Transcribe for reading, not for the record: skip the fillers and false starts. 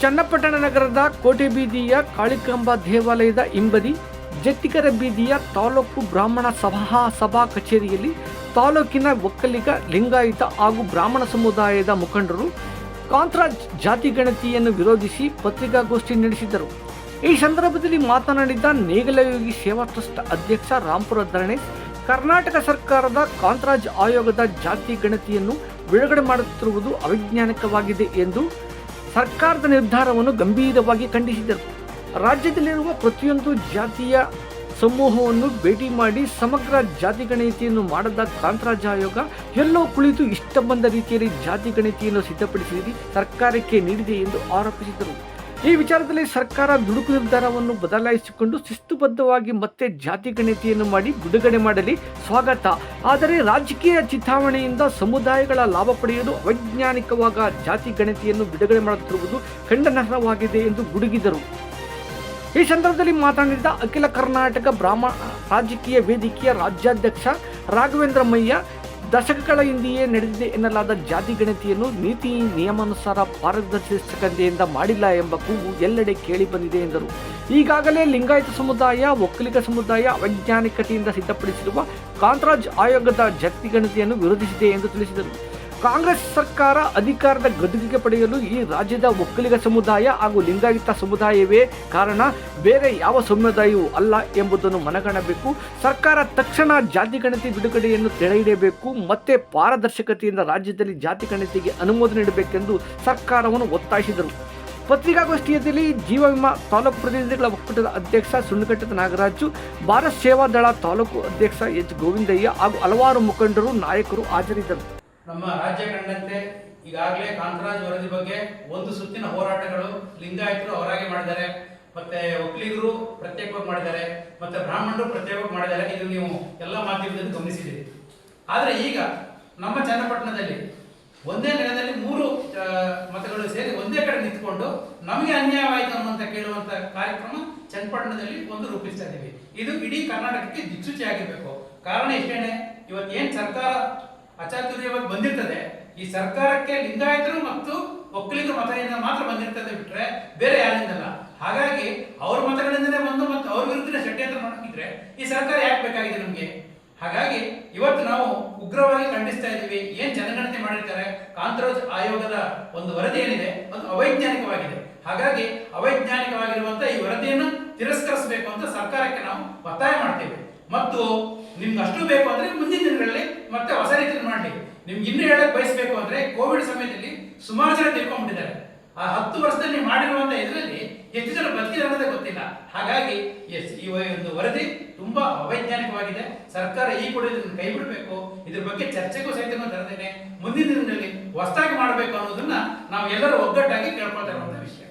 ಚನ್ನಪಟ್ಟಣ ನಗರದ ಕೋಟೆ ಬೀದಿಯ ಕಾಳಿಕಾಂಬ ದೇವಾಲಯದ ಹಿಂಬದಿ ಜಟ್ಟಿಕರ ಬೀದಿಯ ತಾಲೂಕು ಬ್ರಾಹ್ಮಣ ಸಭಾ ಕಚೇರಿಯಲ್ಲಿ ತಾಲೂಕಿನ ಒಕ್ಕಲಿಗ, ಲಿಂಗಾಯತ ಹಾಗೂ ಬ್ರಾಹ್ಮಣ ಸಮುದಾಯದ ಮುಖಂಡರು ಕಾಂತರಾಜ್ ಜಾತಿ ಗಣತಿಯನ್ನು ವಿರೋಧಿಸಿ ಪತ್ರಿಕಾಗೋಷ್ಠಿ ನಡೆಸಿದರು. ಈ ಸಂದರ್ಭದಲ್ಲಿ ಮಾತನಾಡಿದ ನೇಗಿಲಯೋಗಿ ಸೇವಾ ಟ್ರಸ್ಟ್ ಅಧ್ಯಕ್ಷ ರಾಂಪುರ ಧರಣೇಶ್, ಕರ್ನಾಟಕ ಸರ್ಕಾರದ ಕಾಂತರಾಜ್ ಆಯೋಗದ ಜಾತಿ ಗಣತಿಯನ್ನು ಬಿಡುಗಡೆ ಮಾಡುತ್ತಿರುವುದು ಅವೈಜ್ಞಾನಿಕವಾಗಿದೆ ಎಂದು ಸರ್ಕಾರದ ನಿರ್ಧಾರವನ್ನು ಗಂಭೀರವಾಗಿ ಖಂಡಿಸಿದರು. ರಾಜ್ಯದಲ್ಲಿರುವ ಪ್ರತಿಯೊಂದು ಜಾತಿಯ ಸಮೂಹವನ್ನು ಭೇಟಿ ಮಾಡಿ ಸಮಗ್ರ ಜಾತಿ ಗಣತಿಯನ್ನು ಮಾಡದ ಕಾಂತರಾಜ್ ಆಯೋಗ ಎಲ್ಲೋ ಕುಳಿತು ಇಷ್ಟ ಬಂದ ರೀತಿಯಲ್ಲಿ ಜಾತಿ ಗಣತಿಯನ್ನು ಸಿದ್ಧಪಡಿಸಿ ಸರ್ಕಾರಕ್ಕೆ ನೀಡಿದೆ ಎಂದು ಆರೋಪಿಸಿದರು. ಈ ವಿಚಾರದಲ್ಲಿ ಸರ್ಕಾರ ದುಡುಕು ನಿರ್ಧಾರವನ್ನು ಬದಲಾಯಿಸಿಕೊಂಡು ಶಿಸ್ತುಬದ್ಧವಾಗಿ ಮತ್ತೆ ಜಾತಿ ಗಣತಿಯನ್ನು ಮಾಡಿ ಬಿಡುಗಡೆ ಮಾಡಲಿ ಸ್ವಾಗತ. ಆದರೆ ರಾಜಕೀಯ ಚಿತಾವಣೆಯಿಂದ ಸಮುದಾಯಗಳ ಲಾಭ ಪಡೆಯಲು ಅವೈಜ್ಞಾನಿಕವಾಗ ಜಾತಿ ಗಣತಿಯನ್ನು ಬಿಡುಗಡೆ ಮಾಡುತ್ತಿರುವುದು ಖಂಡನಾರ್ಹವಾಗಿದೆ ಎಂದು ಗುಡುಗಿದರು. ಈ ಸಂದರ್ಭದಲ್ಲಿ ಮಾತನಾಡಿದ ಅಖಿಲ ಕರ್ನಾಟಕ ಬ್ರಾಹ್ಮಣ ರಾಜಕೀಯ ವೇದಿಕೆಯ ರಾಜ್ಯಾಧ್ಯಕ್ಷ ರಾಘವೇಂದ್ರ ಮಯ್ಯ, ದಶಕಗಳ ಹಿಂದೆಯೇ ನಡೆದಿದೆ ಎನ್ನಲಾದ ಜಾತಿ ಗಣತಿಯನ್ನು ನೀತಿ ನಿಯಮಾನುಸಾರ ಪಾರದರ್ಶಕತೆಯಿಂದ ಮಾಡಿಲ್ಲ ಎಂಬ ಕೂಗು ಎಲ್ಲೆಡೆ ಕೇಳಿ ಬಂದಿದೆ ಎಂದರು. ಈಗಾಗಲೇ ಲಿಂಗಾಯತ ಸಮುದಾಯ, ಒಕ್ಕಲಿಗ ಸಮುದಾಯ ಅವೈಜ್ಞಾನಿಕತೆಯಿಂದ ಸಿದ್ಧಪಡಿಸಿರುವ ಕಾಂತರಾಜ್ ಆಯೋಗದ ಜಾತಿ ಗಣತಿಯನ್ನು ವಿರೋಧಿಸಿದೆ ಎಂದು ತಿಳಿಸಿದರು. ಕಾಂಗ್ರೆಸ್ ಸರ್ಕಾರ ಅಧಿಕಾರದ ಗದ್ದುಗೆ ಪಡೆಯಲು ಈ ರಾಜ್ಯದ ಒಕ್ಕಲಿಗ ಸಮುದಾಯ ಹಾಗೂ ಲಿಂಗಾಯತ ಸಮುದಾಯವೇ ಕಾರಣ, ಬೇರೆ ಯಾವ ಸಮುದಾಯವೂ ಅಲ್ಲ ಎಂಬುದನ್ನು ಮನಗಾಣಬೇಕು. ಸರ್ಕಾರ ತಕ್ಷಣ ಜಾತಿ ಗಣತಿ ಬಿಡುಗಡೆಯನ್ನು ತಡೆಹಿಡಿಯಬೇಕು, ಮತ್ತೆ ಪಾರದರ್ಶಕತೆಯಿಂದ ರಾಜ್ಯದಲ್ಲಿ ಜಾತಿ ಗಣತಿಗೆ ಅನುಮೋದನೆ ನೀಡಬೇಕೆಂದು ಸರ್ಕಾರವನ್ನು ಒತ್ತಾಯಿಸಿದರು. ಪತ್ರಿಕಾಗೋಷ್ಠಿಯಲ್ಲಿ ಜೀವ ವಿಮಾ ತಾಲೂಕು ಪ್ರತಿನಿಧಿಗಳ ಒಕ್ಕೂಟದ ಅಧ್ಯಕ್ಷ ಸುಣ್ಣಘಟ್ಟದ ನಾಗರಾಜು, ಭಾರತ್ ಸೇವಾ ದಳ ತಾಲೂಕು ಅಧ್ಯಕ್ಷ ಎಚ್ ಗೋವಿಂದಯ್ಯ ಹಾಗೂ ಹಲವಾರು ಮುಖಂಡರು, ನಾಯಕರು ಹಾಜರಿದ್ದರು. ನಮ್ಮ ರಾಜ್ಯ ಕಂಡಂತೆ ಈಗಾಗಲೇ ಕಾಂತರಾಜ್ ವರದಿ ಬಗ್ಗೆ ಒಂದು ಸುತ್ತಿನ ಹೋರಾಟಗಳು ಲಿಂಗಾಯತರು ಅವರಾಗೆ ಮಾಡಿದ್ದಾರೆ, ಮತ್ತೆ ಒಕ್ಕಲಿಗರು ಪ್ರತ್ಯೇಕವಾಗಿ ಮಾಡಿದ್ದಾರೆ, ಮತ್ತೆ ಬ್ರಾಹ್ಮಣರು ಪ್ರತ್ಯೇಕವಾಗಿ ಮಾಡಿದ್ದಾರೆ. ಇದು ನೀವು ಎಲ್ಲ ಮಾಧ್ಯಮದಲ್ಲಿ ಗಮನಿಸಿದ್ದೀರಿ. ಆದರೆ ಈಗ ನಮ್ಮ ಚನ್ನಪಟ್ಟಣದಲ್ಲಿ ಒಂದೇ ನೆಲದಲ್ಲಿ 3 ಮತಗಳು ಸೇರಿ ಒಂದೇ ಕಡೆ ನಿಂತ್ಕೊಂಡು ನಮಗೆ ಅನ್ಯಾಯವಾಯಿತು ಅನ್ನುವಂತ ಕೇಳುವಂತ ಕಾರ್ಯಕ್ರಮ ಚನ್ನಪಟ್ಟಣದಲ್ಲಿ ಒಂದು ರೂಪಿಸ್ತಾ ಇದ್ದೀವಿ. ಇದು ಇಡೀ ಕರ್ನಾಟಕಕ್ಕೆ ದಿಕ್ಸೂಚಿ ಆಗಿರಬೇಕು. ಕಾರಣ ಇಷ್ಟೇನೆ, ಇವತ್ತೇನು ಸರ್ಕಾರ ಅಚಾತುರ್ಯವಾಗಿ ಬಂದಿರ್ತದೆ, ಈ ಸರ್ಕಾರಕ್ಕೆ ಲಿಂಗಾಯತರು ಮತ್ತು ಒಕ್ಕಲಿಗರ ಮತದಿಂದ ಮಾತ್ರ ಬಂದಿರ್ತದೆ ಬಿಟ್ರೆ ಬೇರೆ ಯಾರಿಂದಲ್ಲ. ಹಾಗಾಗಿ ಅವ್ರ ಮತಗಳಿಂದಲೇ ಬಂದು ಮತ್ತು ಅವ್ರ ವಿರುದ್ಧ ಷಡ್ಯಂತ್ರ ಮಾಡಿದ್ರೆ ಈ ಸರ್ಕಾರ ಯಾಕೆ ಬೇಕಾಗಿದೆ ನಮಗೆ? ಹಾಗಾಗಿ ಇವತ್ತು ನಾವು ಉಗ್ರವಾಗಿ ಖಂಡಿಸ್ತಾ ಇದ್ದೀವಿ. ಏನ್ ಜನಗಣತಿ ಮಾಡಿರ್ತಾರೆ, ಕಾಂತರಾಜ್ ಆಯೋಗದ ಒಂದು ವರದಿ ಏನಿದೆ ಅದು ಅವೈಜ್ಞಾನಿಕವಾಗಿದೆ. ಹಾಗಾಗಿ ಅವೈಜ್ಞಾನಿಕವಾಗಿರುವಂತ ಈ ವರದಿಯನ್ನು ತಿರಸ್ಕರಿಸಬೇಕು ಅಂತ ಸರ್ಕಾರಕ್ಕೆ ನಾವು ಒತ್ತಾಯ ಮಾಡ್ತೇವೆ. ಮತ್ತು ನಿಮ್ಗೆ ಅಷ್ಟು ಬೇಕು ಅಂದ್ರೆ ಮುಂದಿನ ದಿನಗಳಲ್ಲಿ ಮತ್ತೆ ಹೊಸ ರೀತಿಯಲ್ಲಿ ಮಾಡಲಿ. ನಿಮ್ಗೆ ಇನ್ನೂ ಹೇಳಕ್ ಬಯಸಬೇಕು ಅಂದ್ರೆ ಕೋವಿಡ್ ಸಮಯದಲ್ಲಿ ಸುಮಾರು ಜನ ತಿಳ್ಕೊಂಡ್ಬಿಟ್ಟಿದ್ದಾರೆ. ಆ 10 ವರ್ಷದಲ್ಲಿ ಮಾಡಿರುವಂತ ಇದರಲ್ಲಿ ಎಷ್ಟು ಜನ ಬದುಕಿದೆ ಅನ್ನೋದೇ ಗೊತ್ತಿಲ್ಲ. ಹಾಗಾಗಿ ಈ ಒಂದು ವರದಿ ತುಂಬಾ ಅವೈಜ್ಞಾನಿಕವಾಗಿದೆ. ಸರ್ಕಾರ ಈ ಕೂಡ ಇದನ್ನು ಕೈ ಬಿಡಬೇಕು. ಇದ್ರ ಬಗ್ಗೆ ಚರ್ಚೆಗೂ ಸಹಿತ ತರದೇನೆ ಮುಂದಿನ ದಿನದಲ್ಲಿ ಹೊಸದಾಗಿ ಮಾಡಬೇಕು ಅನ್ನೋದನ್ನ ನಾವು ಎಲ್ಲರೂ ಒಗ್ಗಟ್ಟಾಗಿ ಕೇಳ್ಕೊಳ್ತಾ ಇರುವಂತ ವಿಷಯ.